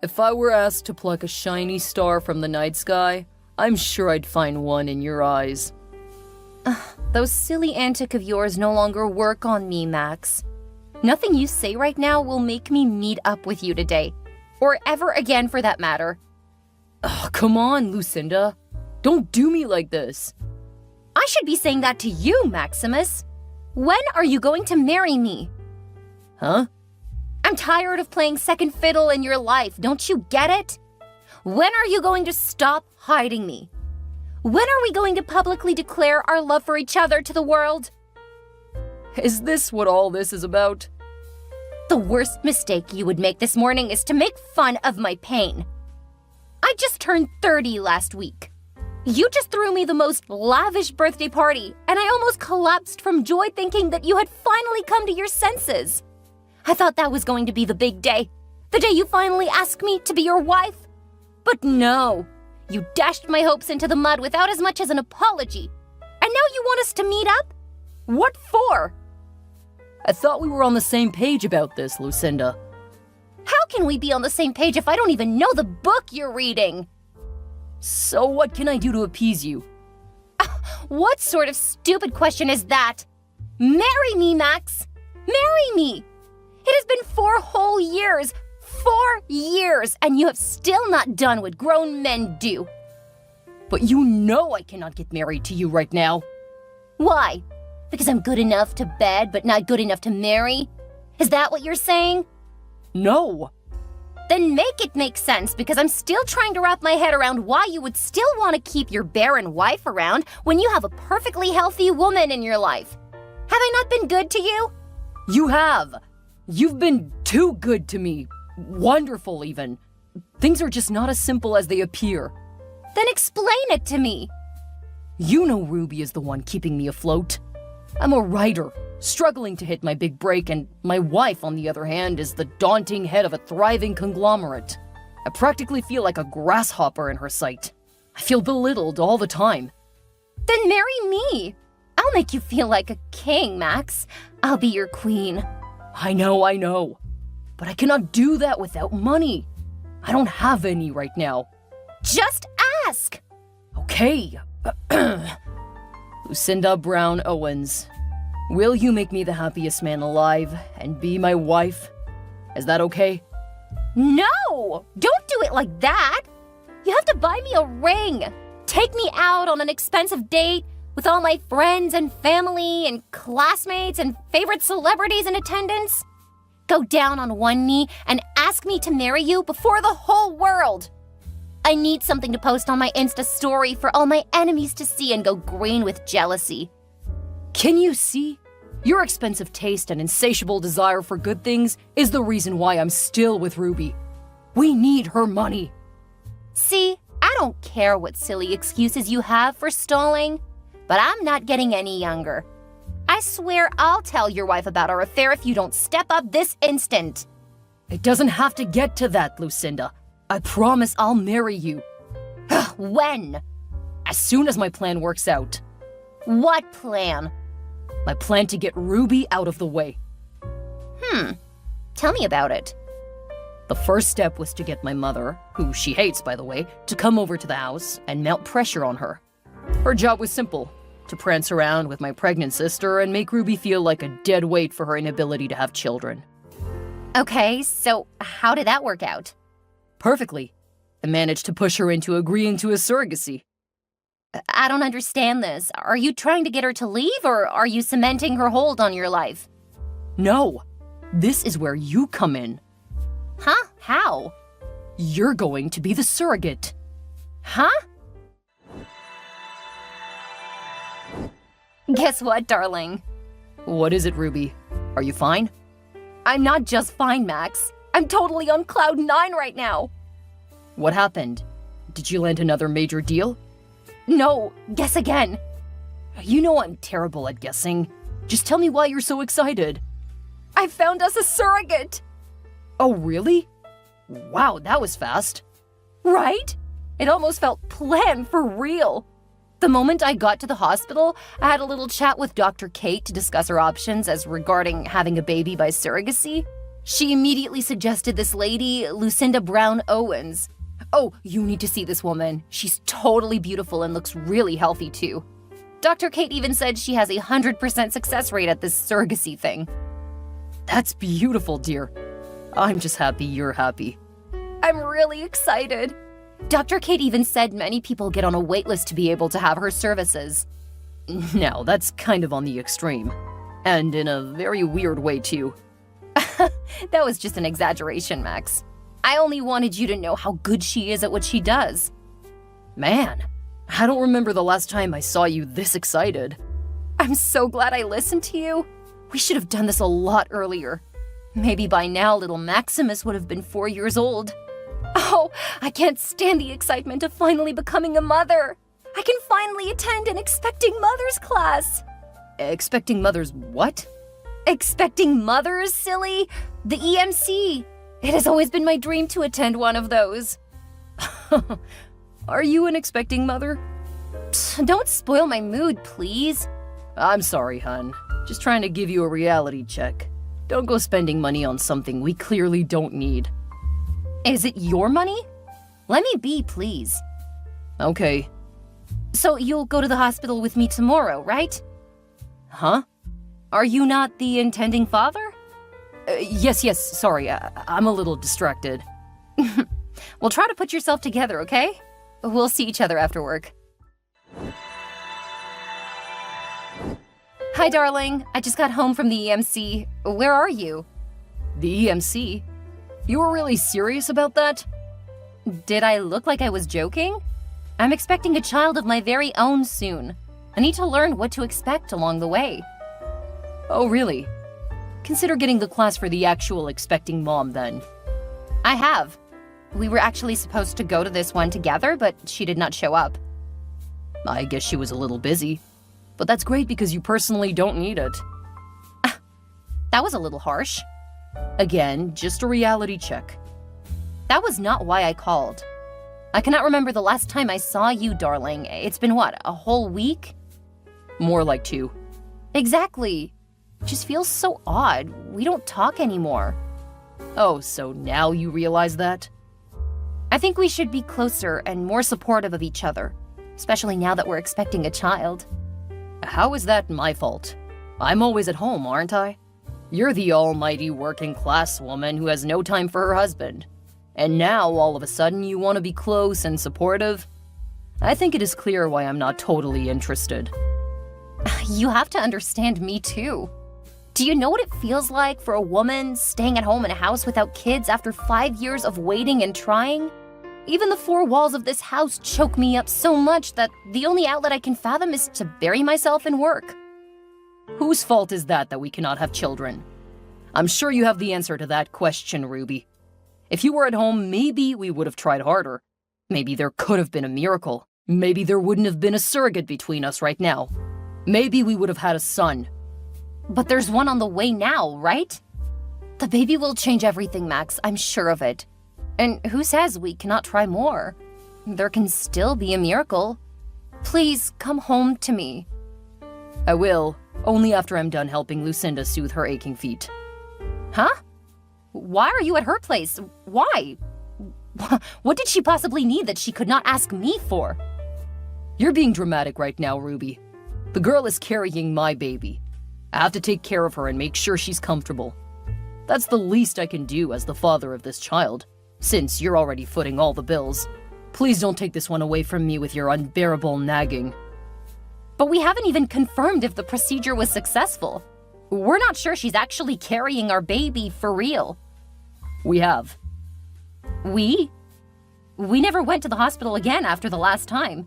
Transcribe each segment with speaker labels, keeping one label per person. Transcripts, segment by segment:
Speaker 1: If I were asked to pluck a shiny star from the night sky, I'm sure I'd find one in your eyes.
Speaker 2: Those silly antics of yours no longer work on me, Max. Nothing you say right now will make me meet up with you today. Or ever again, for that matter.
Speaker 1: Come on, Lucinda. Don't do me like this.
Speaker 2: I should be saying that to you, Maximus. When are you going to marry me?
Speaker 1: Huh?
Speaker 2: I'm tired of playing second fiddle in your life, don't you get it? When are you going to stop hiding me? When are we going to publicly declare our love for each other to the world?
Speaker 1: Is this what all this is about?
Speaker 2: The worst mistake you would make this morning is to make fun of my pain. I just turned 30 last week. You just threw me the most lavish birthday party, and I almost collapsed from joy thinking that you had finally come to your senses. I thought that was going to be the big day, the day you finally asked me to be your wife. But no, you dashed my hopes into the mud without as much as an apology. And now you want us to meet up? What for?
Speaker 1: I thought we were on the same page about this, Lucinda.
Speaker 2: How can we be on the same page if I don't even know the book you're reading?
Speaker 1: So what can I do to appease you?
Speaker 2: What sort of stupid question is that? Marry me, Max! Marry me! It has been 4 whole years! 4 years! And you have still not done what grown men do.
Speaker 1: But you know I cannot get married to you right now.
Speaker 2: Why? Because I'm good enough to bed but not good enough to marry? Is that what you're saying?
Speaker 1: No.
Speaker 2: Then make it make sense, because I'm still trying to wrap my head around why you would still want to keep your barren wife around when you have a perfectly healthy woman in your life. Have I not been good to you?
Speaker 1: You have. You've been too good to me. Wonderful, even. Things are just not as simple as they appear.
Speaker 2: Then explain it to me.
Speaker 1: You know Ruby is the one keeping me afloat. I'm a writer, struggling to hit my big break, and my wife, on the other hand, is the daunting head of a thriving conglomerate. I practically feel like a grasshopper in her sight. I feel belittled all the time.
Speaker 2: Then marry me. I'll make you feel like a king, Max. I'll be your queen.
Speaker 1: I know. But I cannot do that without money. I don't have any right now.
Speaker 2: Just ask.
Speaker 1: Okay. Lucinda Brown Owens, will you make me the happiest man alive and be my wife? Is that okay?
Speaker 2: No! Don't do it like that! You have to buy me a ring, take me out on an expensive date with all my friends and family and classmates and favorite celebrities in attendance. Go down on one knee and ask me to marry you before the whole world. I need something to post on my Insta story for all my enemies to see and go green with jealousy.
Speaker 1: Can you see? Your expensive taste and insatiable desire for good things is the reason why I'm still with Ruby. We need her money.
Speaker 2: See, I don't care what silly excuses you have for stalling, but I'm not getting any younger. I swear I'll tell your wife about our affair if you don't step up this instant.
Speaker 1: It doesn't have to get to that, Lucinda. I promise I'll marry you.
Speaker 2: When?
Speaker 1: As soon as my plan works out.
Speaker 2: What plan?
Speaker 1: My plan to get Ruby out of the way.
Speaker 2: Tell me about it.
Speaker 1: The first step was to get my mother, who she hates by the way, to come over to the house and mount pressure on her. Her job was simple, to prance around with my pregnant sister and make Ruby feel like a dead weight for her inability to have children.
Speaker 2: Okay, so how did that work out?
Speaker 1: Perfectly. I managed to push her into agreeing to a surrogacy.
Speaker 2: I don't understand this. Are you trying to get her to leave, or are you cementing her hold on your life?
Speaker 1: No. This is where you come in.
Speaker 2: Huh? How?
Speaker 1: You're going to be the surrogate.
Speaker 2: Huh? Guess what, darling?
Speaker 1: What is it, Ruby? Are you fine?
Speaker 2: I'm not just fine, Max. I'm totally on cloud 9 right now.
Speaker 1: What happened? Did you land another major deal?
Speaker 2: No, guess again.
Speaker 1: You know I'm terrible at guessing. Just tell me why you're so excited.
Speaker 2: I found us a surrogate.
Speaker 1: Oh, really? Wow, that was fast.
Speaker 2: Right? It almost felt planned for real. The moment I got to the hospital, I had a little chat with Dr. Kate to discuss our options as regarding having a baby by surrogacy. She immediately suggested this lady, Lucinda Brown Owens. Oh, you need to see this woman. She's totally beautiful and looks really healthy too. Dr. Kate even said she has a 100% success rate at this surrogacy thing.
Speaker 1: That's beautiful, dear. I'm just happy you're happy.
Speaker 2: I'm really excited. Dr. Kate even said many people get on a waitlist to be able to have her services.
Speaker 1: Now, that's kind of on the extreme. And in a very weird way, too.
Speaker 2: That was just an exaggeration, Max. I only wanted you to know how good she is at what she does.
Speaker 1: Man, I don't remember the last time I saw you this excited.
Speaker 2: I'm so glad I listened to you. We should have done this a lot earlier. Maybe by now little Maximus would have been 4 years old. Oh, I can't stand the excitement of finally becoming a mother. I can finally attend an expecting mothers class.
Speaker 1: Expecting mothers what?
Speaker 2: Expecting mothers, silly. The EMC. It has always been my dream to attend one of those.
Speaker 1: Are you an expecting mother?
Speaker 2: Psst, don't spoil my mood, please.
Speaker 1: I'm sorry, hun. Just trying to give you a reality check. Don't go spending money on something we clearly don't need.
Speaker 2: Is it your money? Let me be, please.
Speaker 1: Okay.
Speaker 2: So you'll go to the hospital with me tomorrow, right?
Speaker 1: Huh?
Speaker 2: Are you not the intending father?
Speaker 1: Yes, sorry, I'm a little distracted.
Speaker 2: Well, try to put yourself together, okay? We'll see each other after work. Hi, darling. I just got home from the EMC. Where are you?
Speaker 1: The EMC? You were really serious about that?
Speaker 2: Did I look like I was joking? I'm expecting a child of my very own soon. I need to learn what to expect along the way.
Speaker 1: Oh, really? Consider getting the class for the actual expecting mom, then.
Speaker 2: I have. We were actually supposed to go to this one together, but she did not show up.
Speaker 1: I guess she was a little busy. But that's great because you personally don't need it.
Speaker 2: That was a little harsh.
Speaker 1: Again, just a reality check.
Speaker 2: That was not why I called. I cannot remember the last time I saw you, darling. It's been what, a whole week?
Speaker 1: More like 2.
Speaker 2: Exactly. It just feels so odd. We don't talk anymore.
Speaker 1: Oh, so now you realize that?
Speaker 2: I think we should be closer and more supportive of each other, especially now that we're expecting a child.
Speaker 1: How is that my fault? I'm always at home, aren't I? You're the almighty working class woman who has no time for her husband. And now, all of a sudden, you want to be close and supportive? I think it is clear why I'm not totally interested.
Speaker 2: You have to understand me too. Do you know what it feels like for a woman staying at home in a house without kids after 5 years of waiting and trying? Even the 4 walls of this house choke me up so much that the only outlet I can fathom is to bury myself in work.
Speaker 1: Whose fault is that we cannot have children? I'm sure you have the answer to that question, Ruby. If you were at home, maybe we would have tried harder. Maybe there could have been a miracle. Maybe there wouldn't have been a surrogate between us right now. Maybe we would have had a son.
Speaker 2: But there's one on the way now, right? The baby will change everything, Max. I'm sure of it. And who says we cannot try more? There can still be a miracle. Please, come home to me.
Speaker 1: I will, only after I'm done helping Lucinda soothe her aching feet.
Speaker 2: Huh? Why are you at her place? Why? What did she possibly need that she could not ask me for?
Speaker 1: You're being dramatic right now, Ruby. The girl is carrying my baby. I have to take care of her and make sure she's comfortable. That's the least I can do as the father of this child, since you're already footing all the bills. Please don't take this one away from me with your unbearable nagging.
Speaker 2: But we haven't even confirmed if the procedure was successful. We're not sure she's actually carrying our baby for real.
Speaker 1: We have.
Speaker 2: We? We never went to the hospital again after the last time.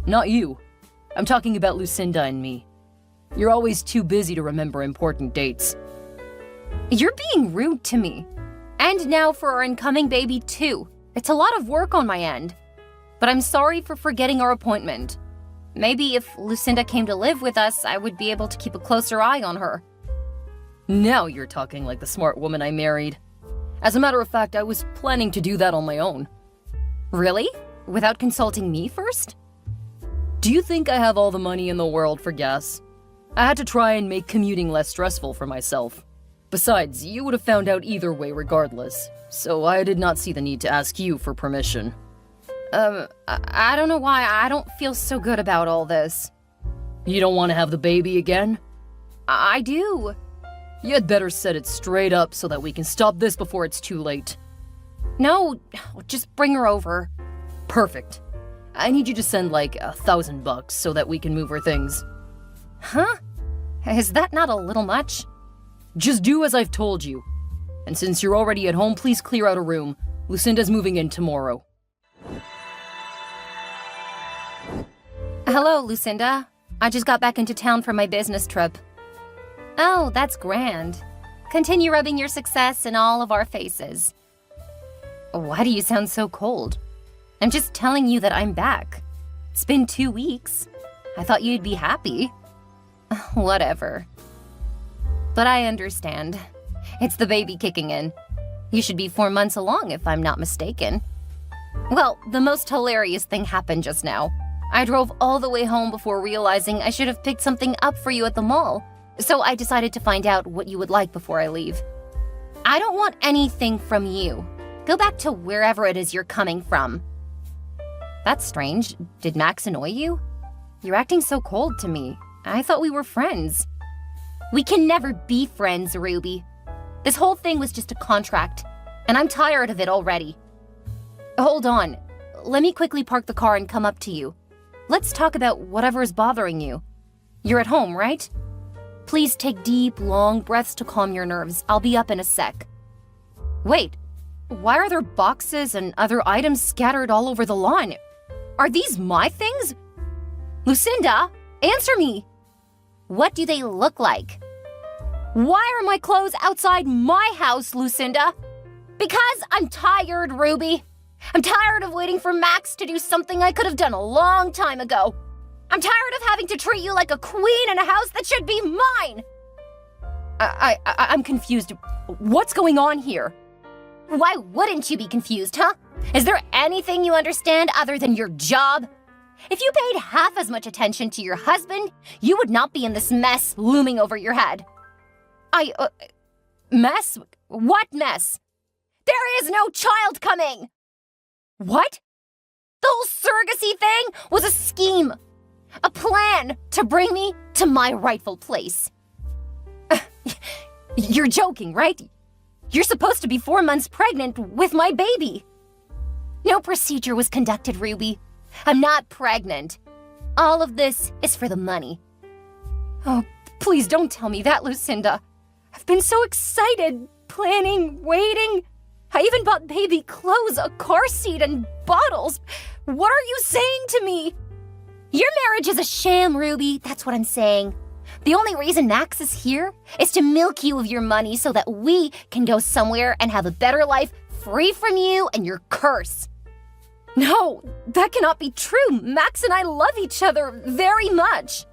Speaker 1: Not you. I'm talking about Lucinda and me. You're always too busy to remember important dates.
Speaker 2: You're being rude to me. And now for our incoming baby, too. It's a lot of work on my end. But I'm sorry for forgetting our appointment. Maybe if Lucinda came to live with us, I would be able to keep a closer eye on her.
Speaker 1: Now you're talking like the smart woman I married. As a matter of fact, I was planning to do that on my own.
Speaker 2: Really? Without consulting me first?
Speaker 1: Do you think I have all the money in the world for gas? I had to try and make commuting less stressful for myself. Besides, you would have found out either way regardless, so I did not see the need to ask you for permission.
Speaker 2: I don't know why I don't feel so good about all this.
Speaker 1: You don't want to have the baby again?
Speaker 2: I do.
Speaker 1: You had better set it straight up so that we can stop this before it's too late.
Speaker 2: No, just bring her over.
Speaker 1: Perfect. I need you to send like $1,000 so that we can move her things.
Speaker 2: Huh? Is that not a little much?
Speaker 1: Just do as I've told you. And since you're already at home, please clear out a room. Lucinda's moving in tomorrow.
Speaker 2: Hello, Lucinda. I just got back into town from my business trip. Oh, that's grand. Continue rubbing your success in all of our faces. Why do you sound so cold? I'm just telling you that I'm back. It's been 2 weeks. I thought you'd be happy. Whatever. But I understand. It's the baby kicking in. You should be 4 months along if I'm not mistaken. Well, the most hilarious thing happened just now. I drove all the way home before realizing I should have picked something up for you at the mall. So I decided to find out what you would like before I leave. I don't want anything from you. Go back to wherever it is you're coming from. That's strange. Did Max annoy you? You're acting so cold to me. I thought we were friends. We can never be friends, Ruby. This whole thing was just a contract, and I'm tired of it already. Hold on. Let me quickly park the car and come up to you. Let's talk about whatever is bothering you. You're at home, right? Please take deep, long breaths to calm your nerves. I'll be up in a sec. Wait, why are there boxes and other items scattered all over the lawn? Are these my things? Lucinda, answer me. What do they look like? Why are my clothes outside my house, Lucinda? Because I'm tired, Ruby. I'm tired of waiting for Max to do something I could have done a long time ago. I'm tired of having to treat you like a queen in a house that should be mine. I'm confused. What's going on here? Why wouldn't you be confused, huh? Is there anything you understand other than your job? If you paid half as much attention to your husband, you would not be in this mess looming over your head. Mess? What mess? There is no child coming! What? The whole surrogacy thing was a scheme. A plan to bring me to my rightful place. You're joking, right? You're supposed to be 4 months pregnant with my baby. No procedure was conducted, Ruby. I'm not pregnant. All of this is for the money. Oh, please don't tell me that, Lucinda. I've been so excited, planning, waiting. I even bought baby clothes, a car seat, and bottles. What are you saying to me? Your marriage is a sham, Ruby. That's what I'm saying. The only reason Max is here is to milk you of your money so that we can go somewhere and have a better life free from you and your curse. No, that cannot be true. Max and I love each other very much.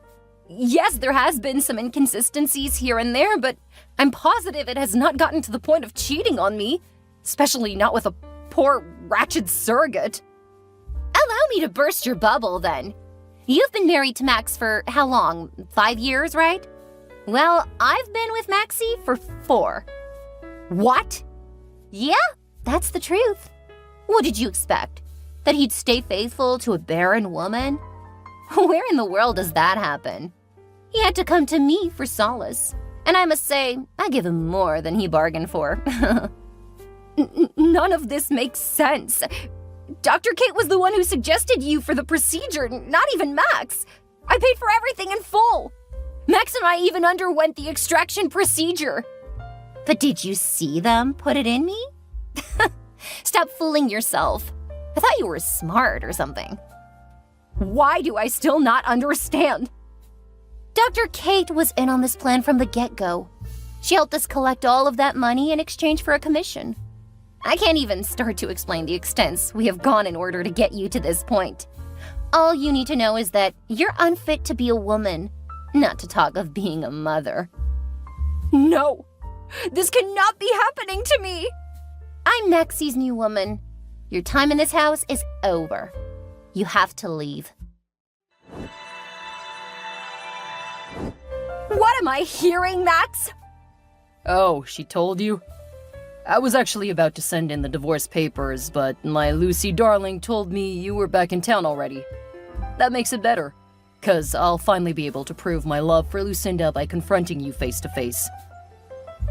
Speaker 2: Yes, there has been some inconsistencies here and there, but I'm positive it has not gotten to the point of cheating on me, especially not with a poor, wretched surrogate. Allow me to burst your bubble, then. You've been married to Max for how long? 5 years, right? Well, I've been with Maxie for 4. What? Yeah, that's the truth. What did you expect? That he'd stay faithful to a barren woman? Where in the world does that happen? He had to come to me for solace. And I must say, I give him more than he bargained for. None of this makes sense. Dr. Kate was the one who suggested you for the procedure, not even Max. I paid for everything in full. Max and I even underwent the extraction procedure. But did you see them put it in me? Stop fooling yourself. I thought you were smart or something. Why do I still not understand? Dr. Kate was in on this plan from the get-go. She helped us collect all of that money in exchange for a commission. I can't even start to explain the extents we have gone in order to get you to this point. All you need to know is that you're unfit to be a woman, not to talk of being a mother. No, this cannot be happening to me. I'm Maxie's new woman. Your time in this house is over. You have to leave. What am I hearing, Max?
Speaker 1: Oh, she told you? I was actually about to send in the divorce papers, but my Lucy darling told me you were back in town already. That makes it better, 'cause I'll finally be able to prove my love for Lucinda by confronting you face to face.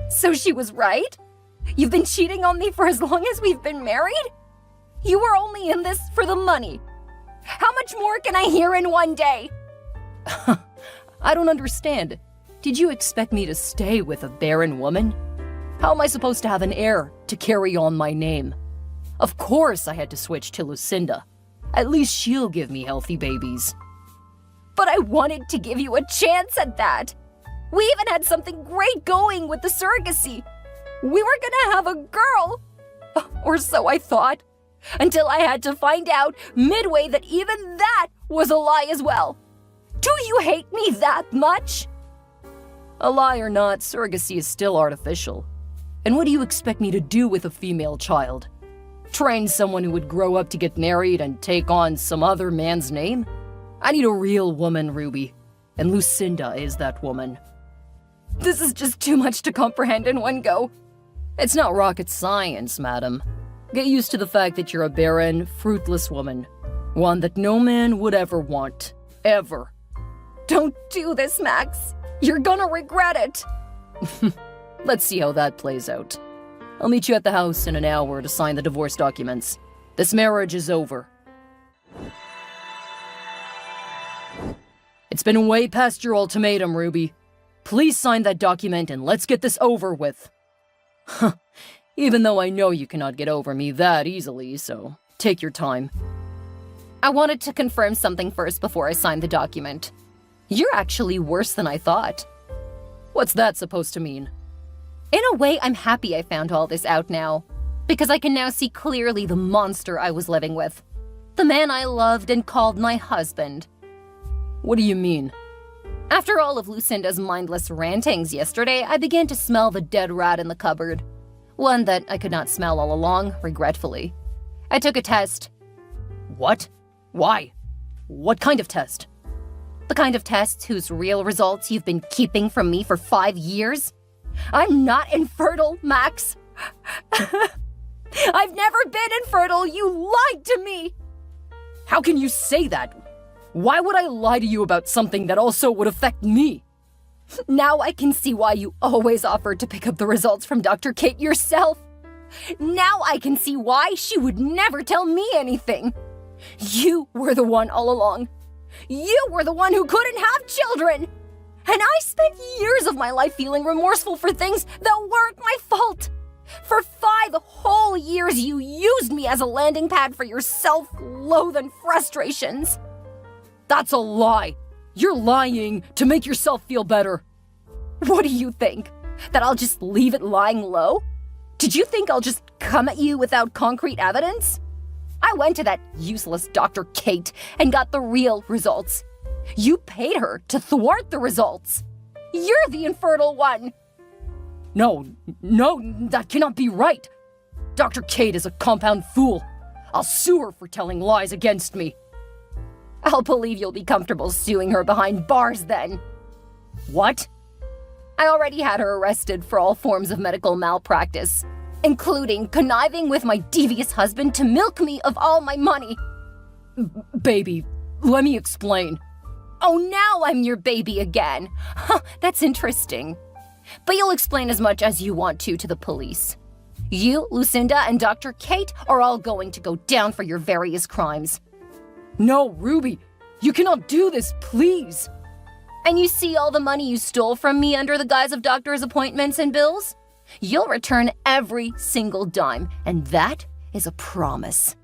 Speaker 2: So she was right? You've been cheating on me for as long as we've been married? You were only in this for the money. How much more can I hear in one day?
Speaker 1: I don't understand. Did you expect me to stay with a barren woman? How am I supposed to have an heir to carry on my name? Of course I had to switch to Lucinda. At least she'll give me healthy babies.
Speaker 2: But I wanted to give you a chance at that. We even had something great going with the surrogacy. We were gonna have a girl. Or so I thought. Until I had to find out midway that even that was a lie as well. Do you hate me that much?
Speaker 1: A lie or not, surrogacy is still artificial. And what do you expect me to do with a female child? Train someone who would grow up to get married and take on some other man's name? I need a real woman, Ruby. And Lucinda is that woman.
Speaker 2: This is just too much to comprehend in one go.
Speaker 1: It's not rocket science, madam. Get used to the fact that you're a barren, fruitless woman. One that no man would ever want. Ever.
Speaker 2: Don't do this, Max. You're gonna regret it.
Speaker 1: Let's see how that plays out. I'll meet you at the house in an hour to sign the divorce documents. This marriage is over. It's been way past your ultimatum, Ruby. Please sign that document and let's get this over with. Even though I know you cannot get over me that easily, so take your time.
Speaker 2: I wanted to confirm something first before I signed the document. You're actually worse than I thought.
Speaker 1: What's that supposed to mean?
Speaker 2: In a way, I'm happy I found all this out now. Because I can now see clearly the monster I was living with. The man I loved and called my husband.
Speaker 1: What do you mean?
Speaker 2: After all of Lucinda's mindless rantings yesterday, I began to smell the dead rat in the cupboard. One that I could not smell all along, regretfully. I took a test.
Speaker 1: What? Why? What kind of test?
Speaker 2: The kind of tests whose real results you've been keeping from me for 5 years? I'm not infertile, Max. I've never been infertile. You lied to me.
Speaker 1: How can you say that? Why would I lie to you about something that also would affect me?
Speaker 2: Now I can see why you always offered to pick up the results from Dr. Kate yourself. Now I can see why she would never tell me anything. You were the one all along. You were the one who couldn't have children. And I spent years of my life feeling remorseful for things that weren't my fault. For 5 whole years, you used me as a landing pad for your self-loathing frustrations.
Speaker 1: That's a lie. You're lying to make yourself feel better.
Speaker 2: What do you think? That I'll just leave it lying low? Did you think I'll just come at you without concrete evidence? I went to that useless Dr. Kate and got the real results. You paid her to thwart the results. You're the infertile one.
Speaker 1: No, that cannot be right. Dr. Kate is a compound fool. I'll sue her for telling lies against me.
Speaker 2: I'll believe you'll be comfortable suing her behind bars then.
Speaker 1: What?
Speaker 2: I already had her arrested for all forms of medical malpractice, including conniving with my devious husband to milk me of all my money.
Speaker 1: Baby, let me explain.
Speaker 2: Oh, now I'm your baby again. Huh, that's interesting. But you'll explain as much as you want to the police. You, Lucinda, and Dr. Kate are all going to go down for your various crimes.
Speaker 1: No, Ruby, you cannot do this, please.
Speaker 2: And you see all the money you stole from me under the guise of doctor's appointments and bills? You'll return every single dime, and that is a promise.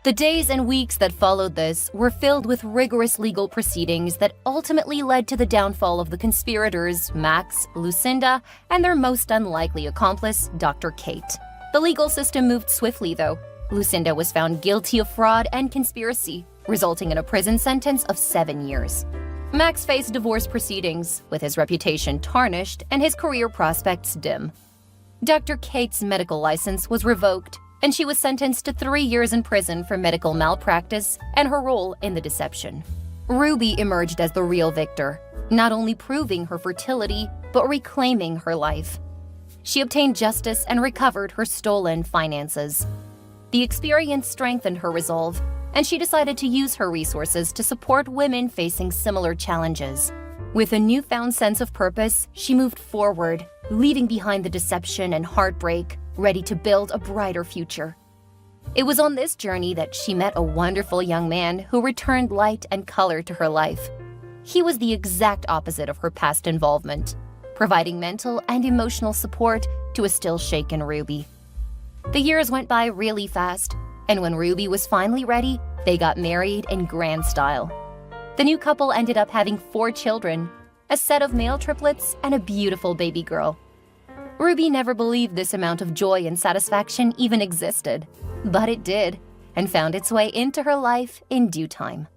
Speaker 2: The days and weeks that followed this were filled with rigorous legal proceedings that ultimately led to the downfall of the conspirators, Max, Lucinda, and their most unlikely accomplice, Dr. Kate. The legal system moved swiftly, though. Lucinda was found guilty of fraud and conspiracy, resulting in a prison sentence of 7 years. Max faced divorce proceedings, with his reputation tarnished and his career prospects dim. Dr. Kate's medical license was revoked, and she was sentenced to 3 years in prison for medical malpractice and her role in the deception. Ruby emerged as the real victor, not only proving her fertility, but reclaiming her life. She obtained justice and recovered her stolen finances. The experience strengthened her resolve, and she decided to use her resources to support women facing similar challenges. With a newfound sense of purpose, she moved forward, leaving behind the deception and heartbreak, ready to build a brighter future. It was on this journey that she met a wonderful young man who returned light and color to her life. He was the exact opposite of her past involvement, providing mental and emotional support to a still shaken Ruby. The years went by really fast, and when Ruby was finally ready, they got married in grand style. The new couple ended up having 4 children, a set of male triplets and a beautiful baby girl. Ruby never believed this amount of joy and satisfaction even existed, but it did, and found its way into her life in due time.